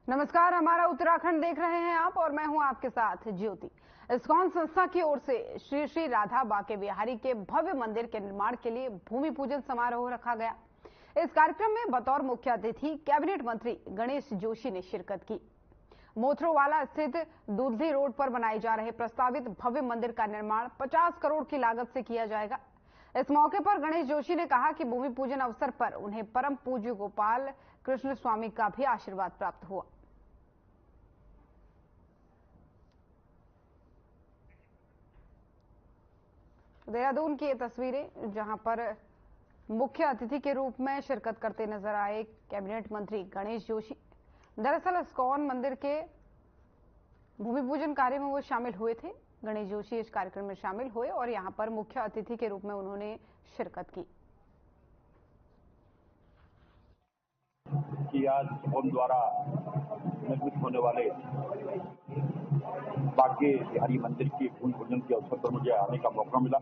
नमस्कार, हमारा उत्तराखंड देख रहे हैं आप और मैं हूं आपके साथ ज्योति। इस्कॉन संस्था की ओर से श्री श्री राधा बाके बिहारी के भव्य मंदिर के निर्माण के लिए भूमि पूजन समारोह रखा गया। इस कार्यक्रम में बतौर मुख्य अतिथि कैबिनेट मंत्री गणेश जोशी ने शिरकत की। मोथरोवाला स्थित दूधली रोड पर बनाए जा रहे प्रस्तावित भव्य मंदिर का निर्माण 50 करोड़ की लागत से किया जाएगा। इस मौके पर गणेश जोशी ने कहा कि भूमि पूजन अवसर पर उन्हें परम पूज्य गोपाल कृष्ण स्वामी का भी आशीर्वाद प्राप्त हुआ। देहरादून की ये तस्वीरें, जहां पर मुख्य अतिथि के रूप में शिरकत करते नजर आए कैबिनेट मंत्री गणेश जोशी। दरअसल इस्कॉन मंदिर के भूमि पूजन कार्य में वो शामिल हुए थे। गणेश जोशी इस कार्यक्रम में शामिल हुए और यहां पर मुख्य अतिथि के रूप में उन्होंने शिरकत की। कि आज इस्कॉन द्वारा निर्मित होने वाले बाके बिहारी मंदिर की भूमि पूजन के अवसर पर मुझे आने का मौका मिला।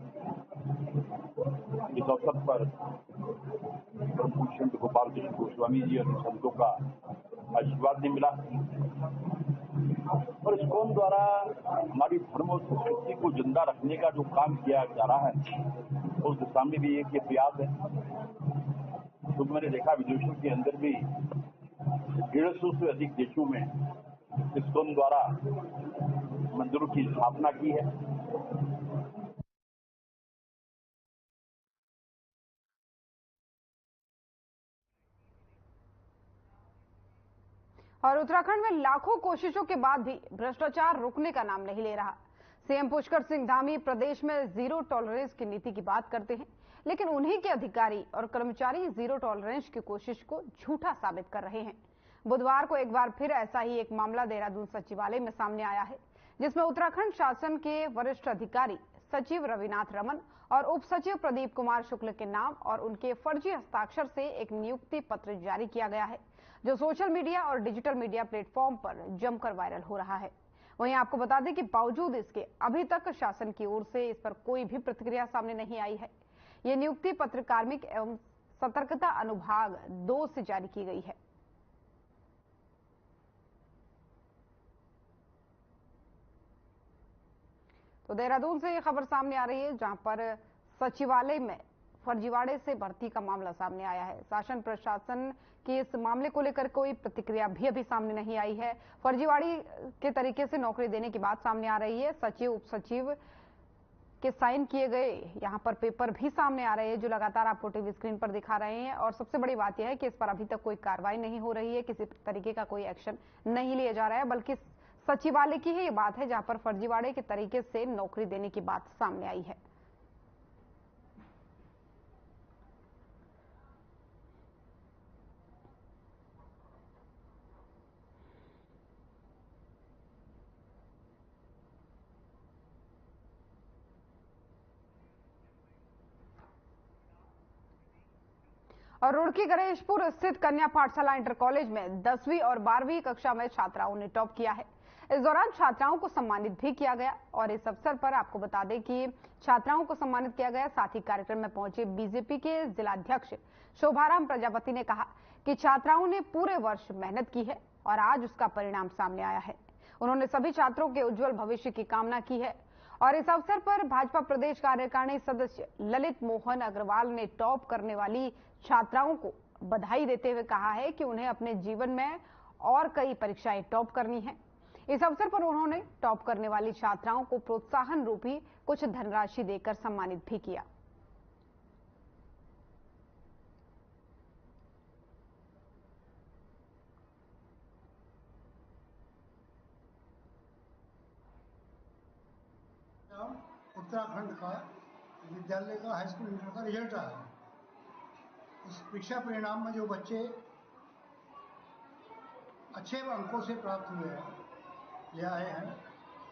इस अवसर पर संत गोपाल कृष्ण गोस्वामी जी और संतों का आशीर्वाद भी मिला और इस्कॉन द्वारा हमारी धर्म और संस्कृति को जिंदा रखने का जो काम किया जा रहा है उस दिशा में भी एक प्रयास है। तो मैंने देखा विदेशों के अंदर भी 150 से अधिक देशों में इस्कॉन द्वारा मंदिरों की स्थापना की है। और उत्तराखंड में लाखों कोशिशों के बाद भी भ्रष्टाचार रुकने का नाम नहीं ले रहा। सीएम पुष्कर सिंह धामी प्रदेश में जीरो टॉलरेंस की नीति की बात करते हैं, लेकिन उन्हीं के अधिकारी और कर्मचारी जीरो टॉलरेंस की कोशिश को झूठा साबित कर रहे हैं। बुधवार को एक बार फिर ऐसा ही एक मामला देहरादून सचिवालय में सामने आया है, जिसमें उत्तराखंड शासन के वरिष्ठ अधिकारी सचिव रविनाथ रमन और उप सचिव प्रदीप कुमार शुक्ल के नाम और उनके फर्जी हस्ताक्षर से एक नियुक्ति पत्र जारी किया गया है, जो सोशल मीडिया और डिजिटल मीडिया प्लेटफॉर्म पर जमकर वायरल हो रहा है। वहीं आपको बता दें कि बावजूद इसके अभी तक शासन की ओर से इस पर कोई भी प्रतिक्रिया सामने नहीं आई है। ये नियुक्ति पत्र कार्मिक एवं सतर्कता अनुभाग 2 से जारी की गई है। तो देहरादून से ये खबर सामने आ रही है, जहां पर सचिवालय में फर्जीवाड़े से भर्ती का मामला सामने आया है। शासन प्रशासन की इस मामले को लेकर कोई प्रतिक्रिया भी अभी सामने नहीं आई है। फर्जीवाड़ी के तरीके से नौकरी देने की बात सामने आ रही है। सचिव उप सचिव के साइन किए गए यहां पर पेपर भी सामने आ रहे हैं, जो लगातार आपको टीवी स्क्रीन पर दिखा रहे हैं। और सबसे बड़ी बात यह है कि इस पर अभी तक कोई कार्रवाई नहीं हो रही है, किसी तरीके का कोई एक्शन नहीं लिया जा रहा है, बल्कि सचिवालय की ही ये बात है जहां पर फर्जीवाड़े के तरीके से नौकरी देने की बात सामने आई है। और रुड़की गणेशपुर स्थित कन्या पाठशाला इंटर कॉलेज में 10वीं और 12वीं कक्षा में छात्राओं ने टॉप किया है। इस दौरान छात्राओं को सम्मानित भी किया गया और इस अवसर पर आपको बता दें कि छात्राओं को सम्मानित किया गया। साथ ही कार्यक्रम में पहुंचे बीजेपी के जिलाध्यक्ष शोभाराम प्रजापति ने कहा कि छात्राओं ने पूरे वर्ष मेहनत की है और आज उसका परिणाम सामने आया है। उन्होंने सभी छात्रों के उज्जवल भविष्य की कामना की है और इस अवसर पर भाजपा प्रदेश कार्यकारिणी सदस्य ललित मोहन अग्रवाल ने टॉप करने वाली छात्राओं को बधाई देते हुए कहा है कि उन्हें अपने जीवन में और कई परीक्षाएं टॉप करनी है। इस अवसर पर उन्होंने टॉप करने वाली छात्राओं को प्रोत्साहन रूपी कुछ धनराशि देकर सम्मानित भी किया। उत्तराखंड का विद्यालय का हाई स्कूल इंटर का रिजल्ट आया। इस परीक्षा परिणाम में जो बच्चे अच्छे अंकों से प्राप्त हुए हैं ले आए हैं,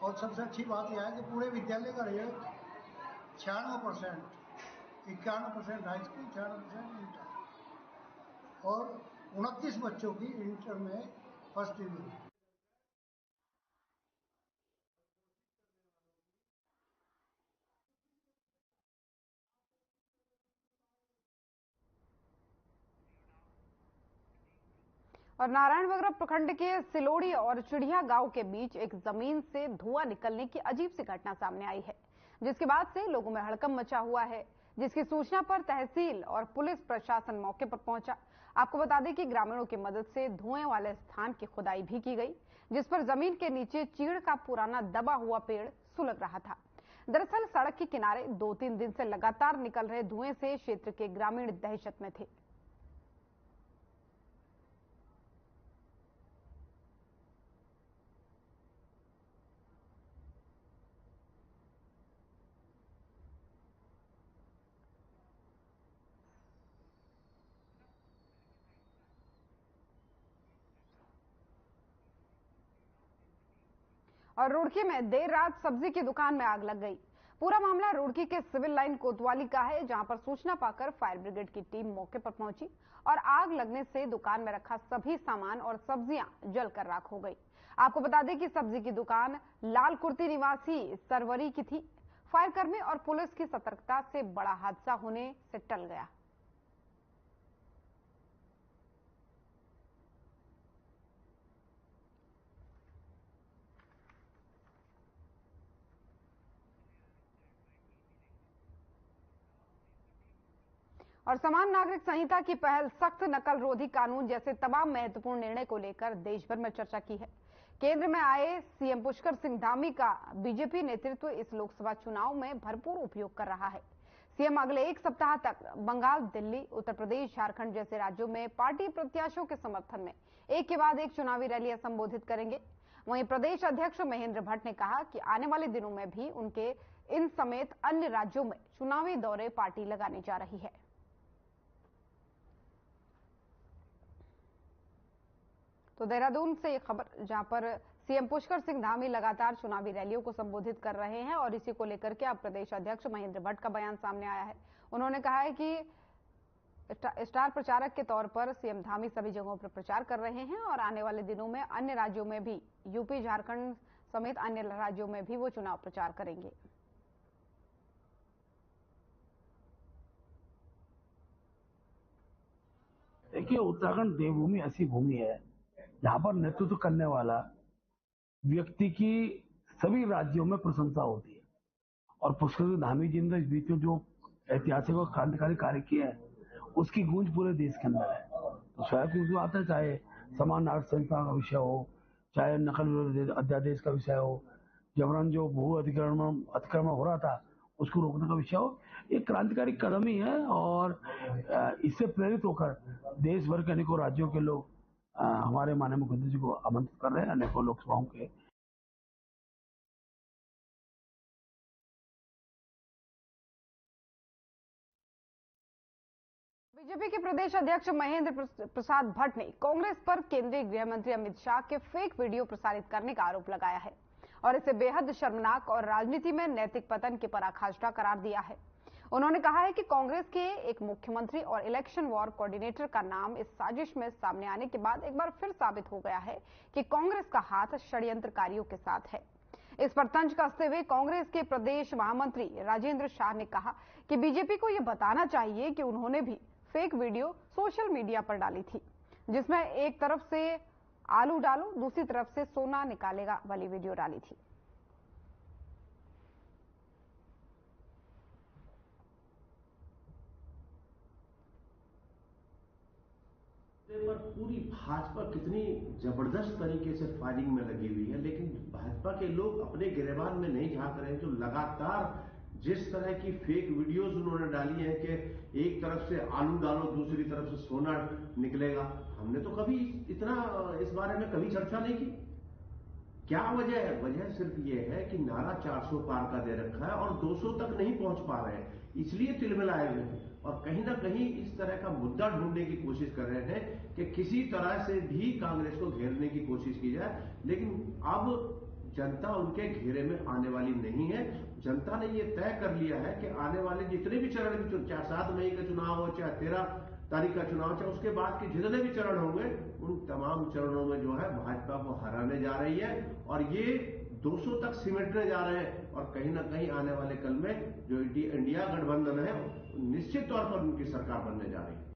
और सबसे अच्छी बात यह है कि पूरे विद्यालय का रिजल्ट 96%, 91% हाई स्कूल, 96% इंटर, और 29 बच्चों की इंटर में फर्स्ट डिवीजन। और नारायणवगरा प्रखंड के सिलोड़ी और चिड़िया गांव के बीच एक जमीन से धुआं निकलने की अजीब सी घटना सामने आई है, जिसके बाद से लोगों में हड़कंप मचा हुआ है। जिसकी सूचना पर तहसील और पुलिस प्रशासन मौके पर पहुंचा। आपको बता दें कि ग्रामीणों की मदद से धुएं वाले स्थान की खुदाई भी की गई, जिस पर जमीन के नीचे चीड़ का पुराना दबा हुआ पेड़ सुलग रहा था। दरअसल सड़क के किनारे 2-3 दिन से लगातार निकल रहे धुएं से क्षेत्र के ग्रामीण दहशत में थे। और रुड़की में देर रात सब्जी की दुकान में आग लग गई। पूरा मामला रुड़की के सिविल लाइन कोतवाली का है, जहां पर सूचना पाकर फायर ब्रिगेड की टीम मौके पर पहुंची और आग लगने से दुकान में रखा सभी सामान और सब्जियां जलकर राख हो गई। आपको बता दें कि सब्जी की दुकान लाल कुर्ती निवासी सरवरी की थी। फायरकर्मी और पुलिस की सतर्कता से बड़ा हादसा होने से टल गया। और समान नागरिक संहिता की पहल, सख्त नकल रोधी कानून जैसे तमाम महत्वपूर्ण निर्णय को लेकर देश भर में चर्चा की है। केंद्र में आए सीएम पुष्कर सिंह धामी का बीजेपी नेतृत्व इस लोकसभा चुनाव में भरपूर उपयोग कर रहा है। सीएम अगले एक सप्ताह तक बंगाल, दिल्ली, उत्तर प्रदेश, झारखंड जैसे राज्यों में पार्टी प्रत्याशियों के समर्थन में एक के बाद एक चुनावी रैलियां संबोधित करेंगे। वहीं प्रदेश अध्यक्ष महेंद्र भट्ट ने कहा कि आने वाले दिनों में भी उनके इन समेत अन्य राज्यों में चुनावी दौरे पार्टी लगाने जा रही है। तो देहरादून से एक खबर, जहां पर सीएम पुष्कर सिंह धामी लगातार चुनावी रैलियों को संबोधित कर रहे हैं और इसी को लेकर के अब प्रदेश अध्यक्ष महेंद्र भट्ट का बयान सामने आया है। उन्होंने कहा है कि स्टार प्रचारक के तौर पर सीएम धामी सभी जगहों पर प्रचार कर रहे हैं और आने वाले दिनों में अन्य राज्यों में भी, यूपी, झारखंड समेत अन्य राज्यों में भी वो चुनाव प्रचार करेंगे। देखिए, उत्तराखंड देवभूमि ऐसी भूमि है जहां पर नेतृत्व करने वाला व्यक्ति की सभी राज्यों में प्रशंसा होती है। और पुष्कर सिंह धामी जी ने इस बीच में जो ऐतिहासिक और क्रांतिकारी कार्य किए हैं, उसकी गूंज पूरे देश के अंदर है। तो स्वयं आता है, चाहे समान नागरिक संहिता का विषय हो, चाहे नकल विरोधी अध्यादेश का विषय हो, जबरन जो भू अतिक्रमण हो रहा था उसको रोकने का विषय हो, एक क्रांतिकारी कदम ही है। और इससे प्रेरित होकर देश भर के अनेकों राज्यों के लोग हमारे माननीय मुख्यमंत्री जी को आमंत्रित कर रहे हैं, अनेकों लोकसभाओं के। बीजेपी के प्रदेश अध्यक्ष महेंद्र प्रसाद भट्ट ने कांग्रेस पर केंद्रीय गृह मंत्री अमित शाह के फेक वीडियो प्रसारित करने का आरोप लगाया है और इसे बेहद शर्मनाक और राजनीति में नैतिक पतन की पराकाष्ठा करार दिया है। उन्होंने कहा है कि कांग्रेस के एक मुख्यमंत्री और इलेक्शन वॉर कोऑर्डिनेटर का नाम इस साजिश में सामने आने के बाद एक बार फिर साबित हो गया है कि कांग्रेस का हाथ षड्यंत्रकारियों के साथ है। इस पर तंज कसते हुए कांग्रेस के प्रदेश महामंत्री राजेंद्र शाह ने कहा कि बीजेपी को यह बताना चाहिए कि उन्होंने भी फेक वीडियो सोशल मीडिया पर डाली थी, जिसमें एक तरफ से आलू डालो, दूसरी तरफ से सोना निकालेगा वाली वीडियो डाली थी। पर पूरी भाजपा कितनी जबरदस्त तरीके से फायरिंग में लगी हुई है, लेकिन भाजपा के लोग अपने गिरेबान में नहीं झांक रहे हैं। जो लगातार जिस तरह की फेक वीडियोस उन्होंने डाली है कि एक तरफ से आलू डालो, दूसरी तरफ से सोना निकलेगा, हमने तो कभी इतना इस बारे में कभी चर्चा नहीं की। क्या वजह है? वजह सिर्फ ये है कि नारा 400 पार का दे रखा है और 200 तक नहीं पहुंच पा रहे हैं, इसलिए तिलमिलाए हुए हैं और कहीं ना कहीं इस तरह का मुद्दा ढूंढने की कोशिश कर रहे हैं कि किसी तरह से भी कांग्रेस को घेरने की कोशिश की जाए। लेकिन अब जनता उनके घेरे में आने वाली नहीं है। जनता ने यह तय कर लिया है कि आने वाले जितने भी चरण के, चाहे 7 मई का चुनाव हो, चाहे 13 तारीख का चुनाव, चाहे उसके बाद के जितने भी चरण होंगे, उन तमाम चरणों में जो है भाजपा को हराने जा रही है और ये 200 तक सिमटने जा रहे हैं। और कहीं ना कहीं आने वाले कल में जो इंडिया गठबंधन है, निश्चित तौर पर उनकी सरकार बनने जा रही है।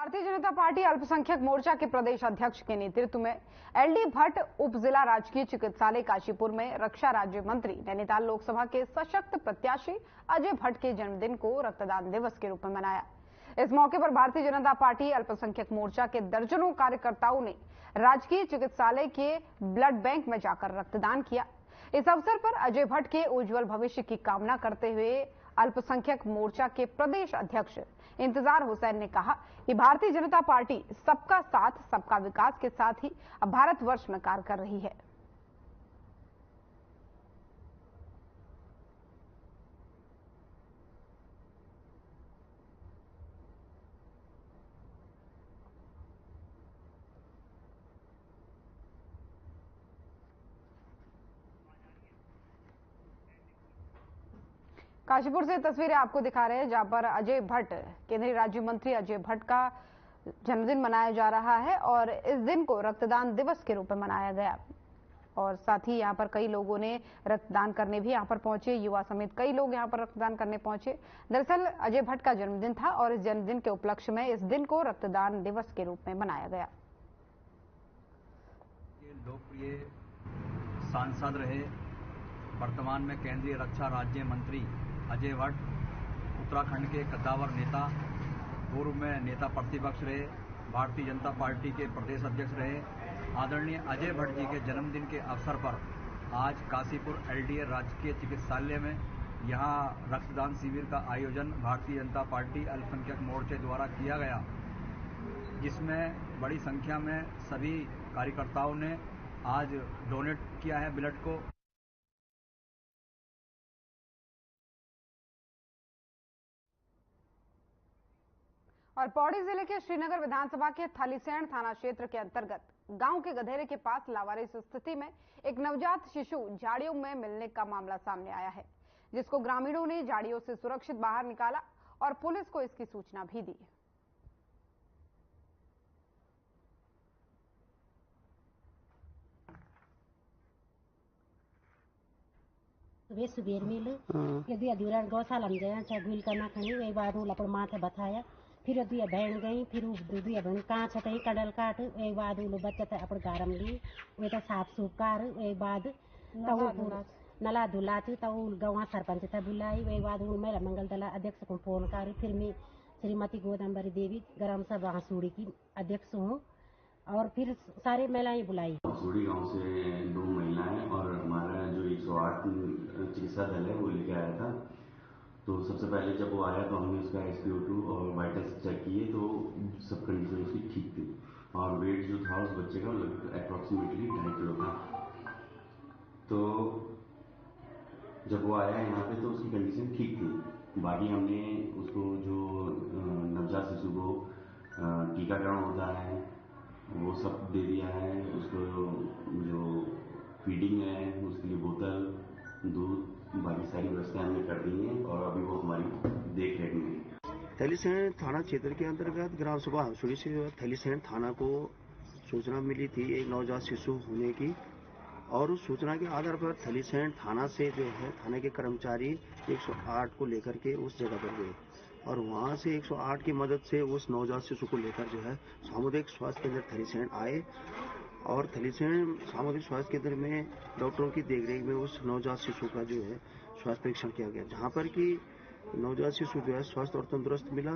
भारतीय जनता पार्टी अल्पसंख्यक मोर्चा के प्रदेश अध्यक्ष के नेतृत्व में एलडी भट्ट उप जिला राजकीय चिकित्सालय काशीपुर में रक्षा राज्य मंत्री नैनीताल लोकसभा के सशक्त प्रत्याशी अजय भट्ट के जन्मदिन को रक्तदान दिवस के रूप में मनाया। इस मौके पर भारतीय जनता पार्टी अल्पसंख्यक मोर्चा के दर्जनों कार्यकर्ताओं ने राजकीय चिकित्सालय के ब्लड बैंक में जाकर रक्तदान किया। इस अवसर पर अजय भट्ट के उज्जवल भविष्य की कामना करते हुए अल्पसंख्यक मोर्चा के प्रदेश अध्यक्ष इंतजार हुसैन ने कहा कि भारतीय जनता पार्टी सबका साथ सबका विकास के साथ ही अब भारतवर्ष में कार्य कर रही है। काशीपुर से तस्वीरें आपको दिखा रहे हैं जहां पर अजय भट्ट, केंद्रीय राज्य मंत्री अजय भट्ट का जन्मदिन मनाया जा रहा है और इस दिन को रक्तदान दिवस के रूप में मनाया गया। और साथ ही यहां पर कई लोगों ने रक्तदान करने भी यहां पर पहुंचे, युवा समेत कई लोग यहां पर रक्तदान करने पहुंचे। दरअसल अजय भट्ट का जन्मदिन था और इस जन्मदिन के उपलक्ष्य में इस दिन को रक्तदान दिवस के रूप में मनाया गया। लोकप्रिय सांसद रहे, वर्तमान में केंद्रीय रक्षा राज्य मंत्री अजय भट्ट, उत्तराखंड के कद्दावर नेता, पूर्व में नेता प्रतिपक्ष रहे, भारतीय जनता पार्टी के प्रदेश अध्यक्ष रहे, आदरणीय अजय भट्ट जी के जन्मदिन के अवसर पर आज काशीपुर एलडीए राजकीय चिकित्सालय में यहां रक्तदान शिविर का आयोजन भारतीय जनता पार्टी अल्पसंख्यक मोर्चे द्वारा किया गया, जिसमें बड़ी संख्या में सभी कार्यकर्ताओं ने आज डोनेट किया है ब्लड को। और पौड़ी जिले के श्रीनगर विधानसभा के थलीसैंण थाना क्षेत्र के अंतर्गत गांव के गधेरे के पास लावारिस स्थिति में एक नवजात शिशु झाड़ियों में मिलने का मामला सामने आया है, जिसको ग्रामीणों ने झाड़ियों से सुरक्षित बाहर निकाला और पुलिस को इसकी सूचना भी दी। सुबह सुबेर मिल यदि अधूरा गौशाला में गया चाहे गुल करना खड़ी वही बाद लपड़ माथे बताया, फिर अभी बहन गई, फिर दूधी बहन कहाँ छते कडल काट एक बाद बच्चा था अपन गारम ली वे तो साफ सूफ कर एक बाद नला धुलाती तब गाँव सरपंच था बुलाई वे बाद मेरा मंगल दला अध्यक्ष को फोन कर, फिर मैं श्रीमती गोदम्बरी देवी गरम सभा सूड़ी की अध्यक्ष हूँ और फिर सारे महिलाएं बुलाई। सूड़ी गांव से 2 महिलाएं और हमारा जो 108 चिकित्सा दल है वो लेके आया था। तो सबसे पहले जब वो आया तो हमने उसका SpO2 और वाइटल्स चेक किए तो सब कंडीशन उसकी ठीक थी और वेट जो था उस बच्चे का अप्रॉक्सीमेटली 2.5 किलो था। तो जब वो आया यहाँ पे तो उसकी कंडीशन ठीक थी। बाकी हमने उसको जो नवजात शिशु को टीकाकरण होता है वो सब दे दिया है, उसको जो फीडिंग है उसके लिए बोतल, दूध, बाकी सारी व्यवस्थाएं हमने कर दी हैं और अभी वो हमारी देख रेख में है। थलीसैंण थाना क्षेत्र के अंतर्गत ग्राम सभा हंसुड़ी से थलीसैंण थाना को सूचना मिली थी एक नवजात शिशु होने की और उस सूचना के आधार पर थलीसैंण थाना से जो है थाने के कर्मचारी 108 को लेकर के उस जगह पर गए और वहां से 108 की मदद से उस नवजात शिशु को लेकर जो है सामुदायिक स्वास्थ्य केंद्र थलीसैंण आए और थलीसैंण सामुदायिक स्वास्थ्य केंद्र में डॉक्टरों की देखरेख में उस नवजात शिशु का जो है स्वास्थ्य परीक्षण किया गया, जहां पर कि नवजात शिशु जो है स्वस्थ और तंदुरुस्त मिला।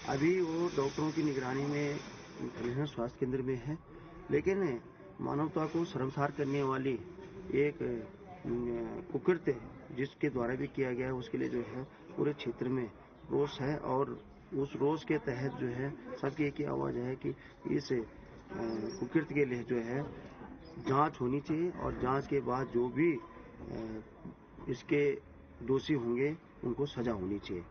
अभी वो डॉक्टरों की निगरानी में थलीसैंण स्वास्थ्य केंद्र में है, लेकिन मानवता को शर्मसार करने वाली एक कुकृत्य जिसके द्वारा भी किया गया है उसके लिए जो है पूरे क्षेत्र में रोष है और उस रोष के तहत जो है सबकी एक ही आवाज है कि इस कुकृत्य के लिए जो है जांच होनी चाहिए और जांच के बाद जो भी इसके दोषी होंगे उनको सजा होनी चाहिए।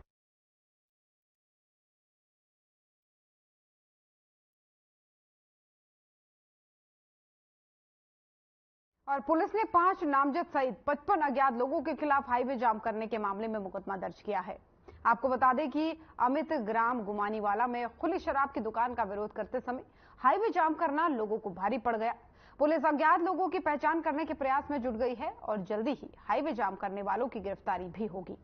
और पुलिस ने 5 नामजद सहित 55 अज्ञात लोगों के खिलाफ हाईवे जाम करने के मामले में मुकदमा दर्ज किया है। आपको बता दें कि अमित ग्राम गुमानीवाला में खुली शराब की दुकान का विरोध करते समय हाईवे जाम करना लोगों को भारी पड़ गया। पुलिस अज्ञात लोगों की पहचान करने के प्रयास में जुट गई है और जल्दी ही हाईवे जाम करने वालों की गिरफ्तारी भी होगी।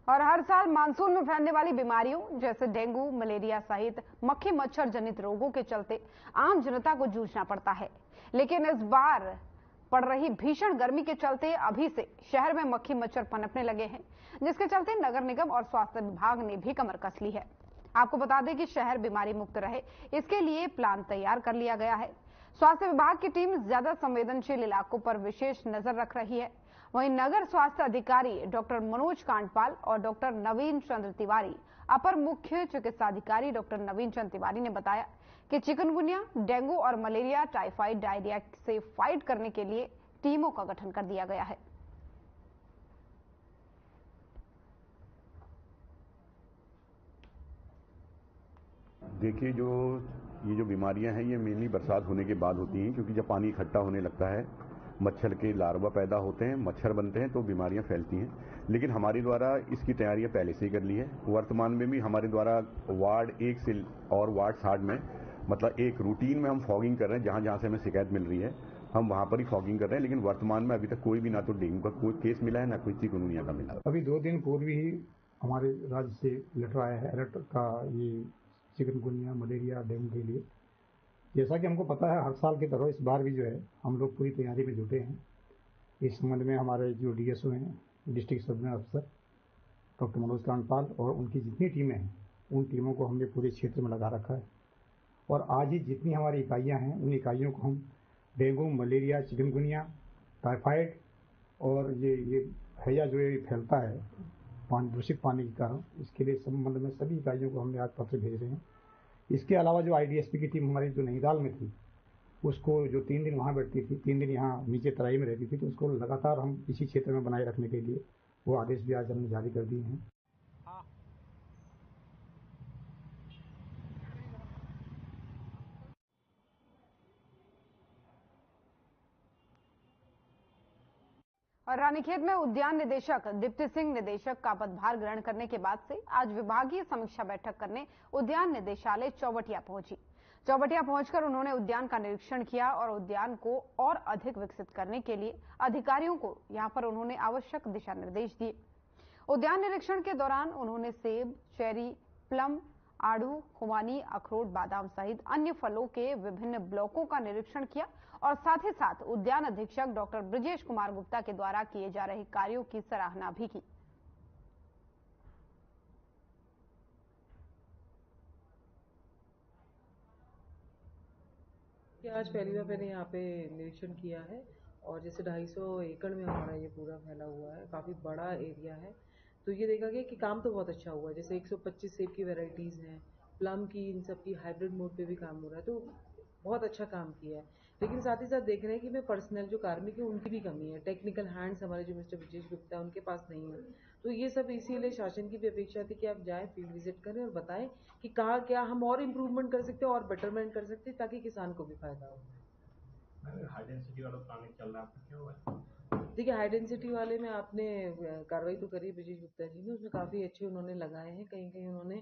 और हर साल मानसून में फैलने वाली बीमारियों जैसे डेंगू, मलेरिया सहित मक्खी मच्छर जनित रोगों के चलते आम जनता को जूझना पड़ता है। लेकिन इस बार पड़ रही भीषण गर्मी के चलते अभी से शहर में मक्खी मच्छर पनपने लगे हैं, जिसके चलते नगर निगम और स्वास्थ्य विभाग ने भी कमर कस ली है। आपको बता दें कि शहर बीमारी मुक्त रहे, इसके लिए प्लान तैयार कर लिया गया है। स्वास्थ्य विभाग की टीम ज्यादा संवेदनशील इलाकों पर विशेष नजर रख रही है। वहीं नगर स्वास्थ्य अधिकारी डॉक्टर मनोज कांडपाल और डॉक्टर नवीन चंद्र तिवारी, अपर मुख्य चिकित्साधिकारी डॉक्टर नवीन चंद्र तिवारी ने बताया कि चिकनगुनिया, डेंगू और मलेरिया, टाइफाइड, डायरिया से फाइट करने के लिए टीमों का गठन कर दिया गया है। देखिए, ये जो बीमारियां हैं ये मेनली बरसात होने के बाद होती हैं, क्योंकि जब पानी इकट्ठा होने लगता है, मच्छर के लार्वा पैदा होते हैं, मच्छर बनते हैं, तो बीमारियां फैलती हैं। लेकिन हमारे द्वारा इसकी तैयारियां पहले से ही कर ली है। वर्तमान में भी हमारे द्वारा वार्ड 1 से और वार्ड 60 में मतलब एक रूटीन में हम फॉगिंग कर रहे हैं। जहां से हमें शिकायत मिल रही है हम वहां पर ही फॉगिंग कर रहे हैं। लेकिन वर्तमान में अभी तक कोई भी ना तो डेंगू का कोई केस मिला है, ना कोई चिकनगुनिया का मिला है। अभी 2 दिन पूर्व ही हमारे राज्य से लेटर आया है अलर्ट का, ये चिकनगुनिया, मलेरिया, डेंगू के लिए। जैसा कि हमको पता है, हर साल की तरह इस बार भी जो है हम लोग पूरी तैयारी में जुटे हैं। इस संबंध में हमारे जो DSO हैं, डिस्ट्रिक्ट सब अफसर डॉक्टर मनोज कांडपाल और उनकी जितनी टीमें हैं, उन टीमों को हमने पूरे क्षेत्र में लगा रखा है। और आज ही जितनी हमारी इकाइयाँ हैं, उन इकाइयों को हम डेंगू, मलेरिया, चिकनगुनिया, टाइफाइड और ये हैया जो ये फैलता है दूषित पानी के कारण, इसके लिए संबंध में सभी इकाइयों को हमने आज पत्र भेज रहे हैं। इसके अलावा जो IDSP की टीम हमारी जो नैनीताल में थी, उसको जो 3 दिन वहाँ बैठती थी, 3 दिन यहाँ नीचे तराई में रहती थी, तो उसको लगातार हम इसी क्षेत्र में बनाए रखने के लिए वो आदेश भी आज हमने जारी कर दिए हैं। और रानीखेत में उद्यान निदेशक दीप्ति सिंह निदेशक का पदभार ग्रहण करने के बाद से आज विभागीय समीक्षा बैठक करने उद्यान निदेशालय चौबटिया पहुंची। चौबटिया पहुंचकर उन्होंने उद्यान का निरीक्षण किया और उद्यान को और अधिक विकसित करने के लिए अधिकारियों को यहां पर उन्होंने आवश्यक दिशा निर्देश दिए। उद्यान निरीक्षण के दौरान उन्होंने सेब, चेरी, प्लम, आड़ू, खुमानी, अखरोट, बादाम सहित अन्य फलों के विभिन्न ब्लॉकों का निरीक्षण किया और साथ ही साथ उद्यान अधीक्षक डॉक्टर ब्रजेश कुमार गुप्ता के द्वारा किए जा रहे कार्यों की सराहना भी की। आज पहली बार मैंने यहाँ पे निरीक्षण किया है और जैसे 250 एकड़ में हमारा ये पूरा फैला हुआ है, काफ़ी बड़ा एरिया है। तो ये देखा गया कि काम तो बहुत अच्छा हुआ है। जैसे 125 सेब की वैरायटीज़ हैं, प्लम की, इन सब की हाइब्रिड मोड पे भी काम हो रहा है, तो बहुत अच्छा काम किया है। लेकिन साथ ही साथ देख रहे हैं कि मैं पर्सनल जो कार्मिक है उनकी भी कमी है। टेक्निकल हैंड्स हमारे जो मिस्टर ब्रजेश गुप्ता है उनके पास नहीं है। तो ये सब इसीलिए शासन की भी अपेक्षा थी कि आप जाएं, फील्ड विजिट करें और बताएं कि कहाँ क्या हम और इम्प्रूवमेंट कर सकते हैं और बेटरमेंट कर सकते हैं ताकि किसान को भी फायदा हो। हाई डेंसिटी वाला प्लानिंग चल रहा है, आपका क्या हुआ? देखिए, हाई डेंसिटी वाले में आपने कार्रवाई तो करी ब्रजेश गुप्ता जी ने, उसमें काफ़ी अच्छे उन्होंने लगाए हैं। कहीं कहीं उन्होंने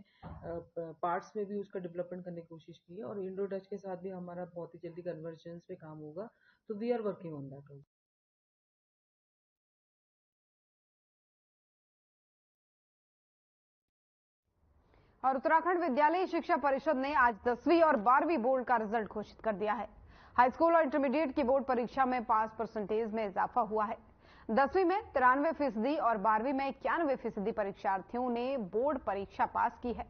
पार्ट्स में भी उसका डेवलपमेंट करने की कोशिश की है और इंडो डच के साथ भी हमारा बहुत ही जल्दी कन्वर्जेंस पे काम होगा। तो we are working on that. और उत्तराखंड विद्यालय शिक्षा परिषद ने आज 10वीं और 12वीं बोर्ड का रिजल्ट घोषित कर दिया है। हाई स्कूल और इंटरमीडिएट की बोर्ड परीक्षा में पास परसेंटेज में इजाफा हुआ है। 10वीं में 93% और 12वीं में 91% परीक्षार्थियों ने बोर्ड परीक्षा पास की है।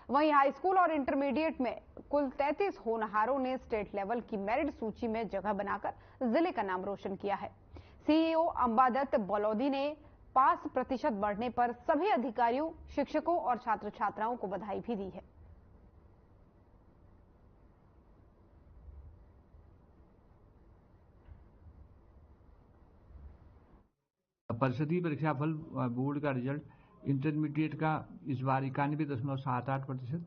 वहीं हाई स्कूल और इंटरमीडिएट में कुल 33 होनहारों ने स्टेट लेवल की मेरिट सूची में जगह बनाकर जिले का नाम रोशन किया है। CEO अंबादत्त बलौदी ने पास प्रतिशत बढ़ने पर सभी अधिकारियों, शिक्षकों और छात्र छात्राओं को बधाई भी दी है। परिषदीय परीक्षाफल बोर्ड का रिजल्ट इंटरमीडिएट का इस बार 91.78%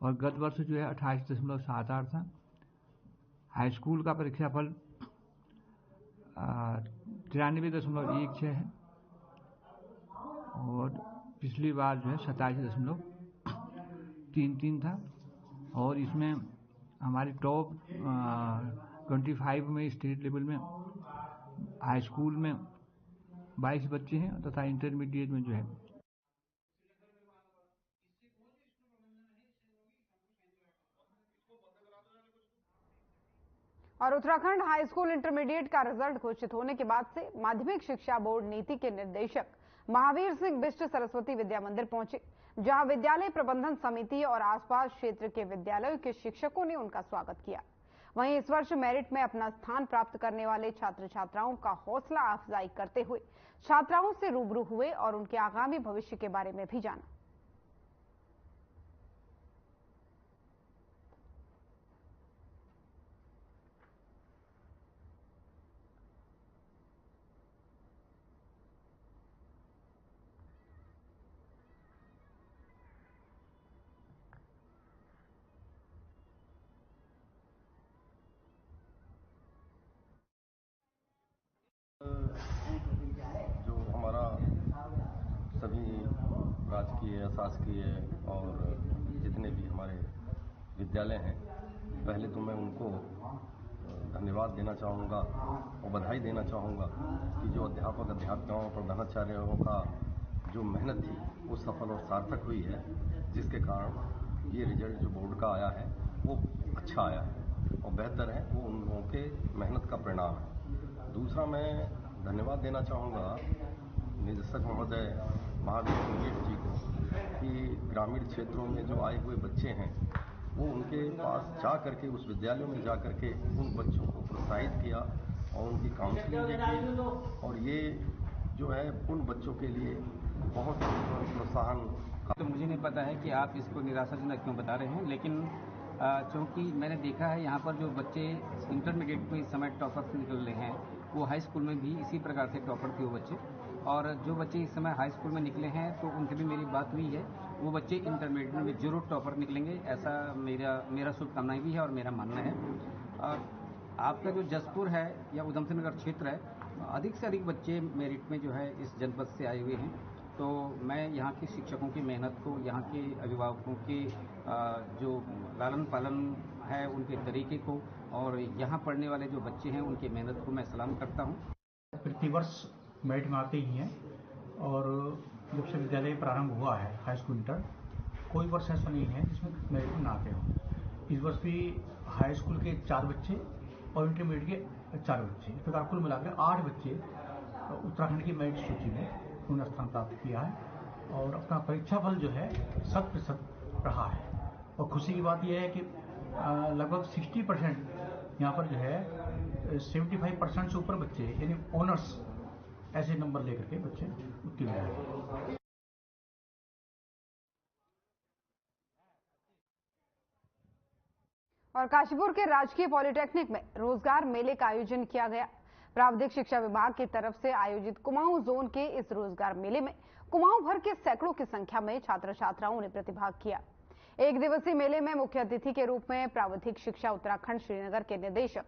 और गत वर्ष जो है 28.78 था। हाई स्कूल का परीक्षाफल 93.16 है और पिछली बार जो है 27.33 था। और इसमें हमारी टॉप 25 में स्टेट लेवल में हाई स्कूल में 22 बच्चे हैं तथा इंटरमीडिएट में जो है और उत्तराखंड हाई स्कूल इंटरमीडिएट का रिजल्ट घोषित होने के बाद से माध्यमिक शिक्षा बोर्ड नीति के निर्देशक महावीर सिंह बिष्ट सरस्वती विद्या मंदिर पहुंचे, जहां विद्यालय प्रबंधन समिति और आसपास क्षेत्र के विद्यालयों के शिक्षकों ने उनका स्वागत किया। वहीं इस वर्ष मेरिट में अपना स्थान प्राप्त करने वाले छात्र छात्राओं का हौसला अफजाई करते हुए छात्राओं से रूबरू हुए और उनके आगामी भविष्य के बारे में भी जाना। जो हमारा सभी राजकीय, शासकीय और जितने भी हमारे विद्यालय हैं, पहले तो मैं उनको धन्यवाद देना चाहूँगा और बधाई देना चाहूँगा कि जो अध्यापक, अध्यापिकाओं, प्रधानाचार्यों का जो मेहनत थी वो सफल और सार्थक हुई है, जिसके कारण ये रिजल्ट जो बोर्ड का आया है वो अच्छा आया है और बेहतर है, वो उन लोगों के मेहनत का परिणाम है। दूसरा, मैं धन्यवाद देना चाहूँगा निदेशक महोदय महावीर सिंह जी को कि ग्रामीण क्षेत्रों में जो आए हुए बच्चे हैं वो उनके पास जा करके, उस विद्यालयों में जा करके उन बच्चों को प्रोत्साहित किया और उनकी काउंसलिंग भी की, और ये जो है उन बच्चों के लिए बहुत प्रोत्साहन। तो मुझे नहीं पता है कि आप इसको निराशाजनक क्यों बता रहे हैं, लेकिन क्योंकि मैंने देखा है यहाँ पर जो बच्चे इंटरमीडिएट में इस समय टॉपर्स निकल रहे हैं, वो हाई स्कूल में भी इसी प्रकार से टॉपर थे वो बच्चे, और जो बच्चे इस समय हाई स्कूल में निकले हैं तो उनसे भी मेरी बात हुई है, वो बच्चे इंटरमीडिएट में जरूर टॉपर निकलेंगे, ऐसा मेरा शुभकामनाएं भी है और मेरा मानना है। और आपका जो जसपुर है या उधमसिंह नगर क्षेत्र है, अधिक से अधिक बच्चे मेरिट में जो है इस जनपद से आए हुए हैं, तो मैं यहाँ के शिक्षकों की मेहनत को, यहाँ के अभिभावकों के जो लालन पालन है उनके तरीके को, और यहाँ पढ़ने वाले जो बच्चे हैं उनकी मेहनत को मैं सलाम करता हूँ। प्रतिवर्ष मेरिट में आते ही हैं, और जब से विद्यालय प्रारंभ हुआ है हाई स्कूल इंटर, कोई वर्ष ऐसा नहीं है जिसमें मेरिट में ना आते हों। इस वर्ष भी हाई स्कूल के 4 बच्चे और इंटरमीडिएट के 4 बच्चे, इस प्रकार कुल मिलाकर 8 बच्चे उत्तराखंड की मेरिट सूची में उन्होंने स्थान प्राप्त किया है, और अपना परीक्षा फल जो है 100% रहा है। और खुशी की बात यह है कि लगभग 60% यहाँ पर जो है 75% से ऊपर बच्चे, यानी ऑनर्स ऐसे नंबर लेकर के बच्चे उत्तीर्ण हैं। और काशीपुर के राजकीय पॉलिटेक्निक में रोजगार मेले का आयोजन किया गया। प्राविधिक शिक्षा विभाग की तरफ से आयोजित कुमाऊं जोन के इस रोजगार मेले में कुमाऊं भर के सैकड़ों की संख्या में छात्र छात्राओं ने प्रतिभाग किया। एक दिवसीय मेले में मुख्य अतिथि के रूप में प्राविधिक शिक्षा उत्तराखंड श्रीनगर के निदेशक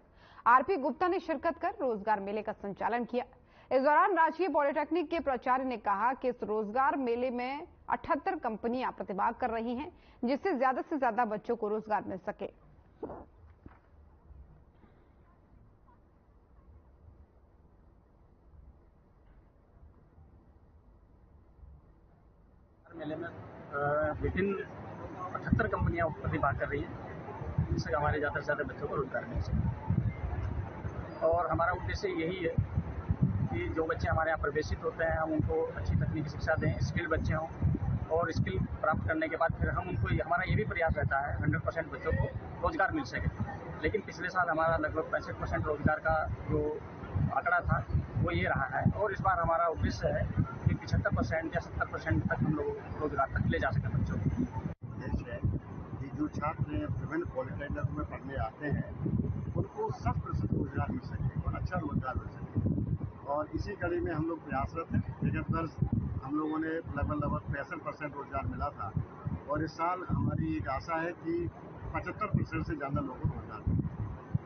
आरपी गुप्ता ने शिरकत कर रोजगार मेले का संचालन किया। इस दौरान राजकीय पॉलिटेक्निक के प्राचार्य ने कहा कि इस रोजगार मेले में 78 कंपनियां प्रतिभाग कर रही हैं, जिससे ज्यादा से ज्यादा बच्चों को रोजगार मिल सके। मेले में विभिन्न 78 कंपनियां प्रतिभाग कर रही हैं, जिससे हमारे ज़्यादा से ज़्यादा बच्चों को रोजगार मिल सके। और हमारा उद्देश्य यही है कि जो बच्चे हमारे यहाँ प्रवेशित होते हैं, हम उनको अच्छी तकनीकी शिक्षा दें, स्किल्ड बच्चे हों, और स्किल प्राप्त करने के बाद फिर हम उनको, हमारा ये भी प्रयास रहता है 100% बच्चों को रोजगार मिल सके। लेकिन पिछले साल हमारा लगभग 65% रोजगार का जो आंकड़ा था वो ये रहा है, और इस बार हमारा उद्देश्य है कि 75% या 70% तक हम लोग रोजगार तक ले जा सकें बच्चों को। उद्देश्य है कि जो छात्र विभिन्न पॉलिटेक्निक में पढ़ने आते हैं उनको 100% रोजगार मिल सके और अच्छा रोजगार मिल सके, और इसी कड़ी में हम लोग प्रयासरत हैं। विगत वर्ष हम लोगों ने लगभग 65% रोजगार मिला था, और इस साल हमारी एक आशा है कि 75% से ज़्यादा लोगों को रोजगार मिले।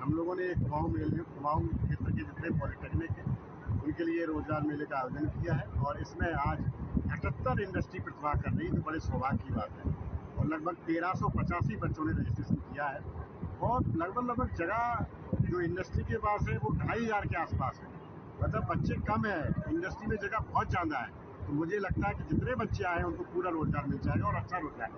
हम लोगों ने कुमाऊं क्षेत्र के जितने पॉलिटेक्निक हैं उनके लिए रोजगार मेले का आयोजन किया है, और इसमें आज 78 इंडस्ट्री प्रतिभाग कर रही है, जो बड़े सौभाग्य की बात है। और लगभग 1385 बच्चों ने रजिस्ट्रेशन किया है, और लगभग जगह जो इंडस्ट्री के पास है वो 2500 के आसपास है। मतलब बच्चे कम है, इंडस्ट्री में जगह बहुत ज़्यादा है। तो मुझे लगता है कि जितने बच्चे आए हैं उनको पूरा रोजगार मिल जाएगा और अच्छा रोजगार।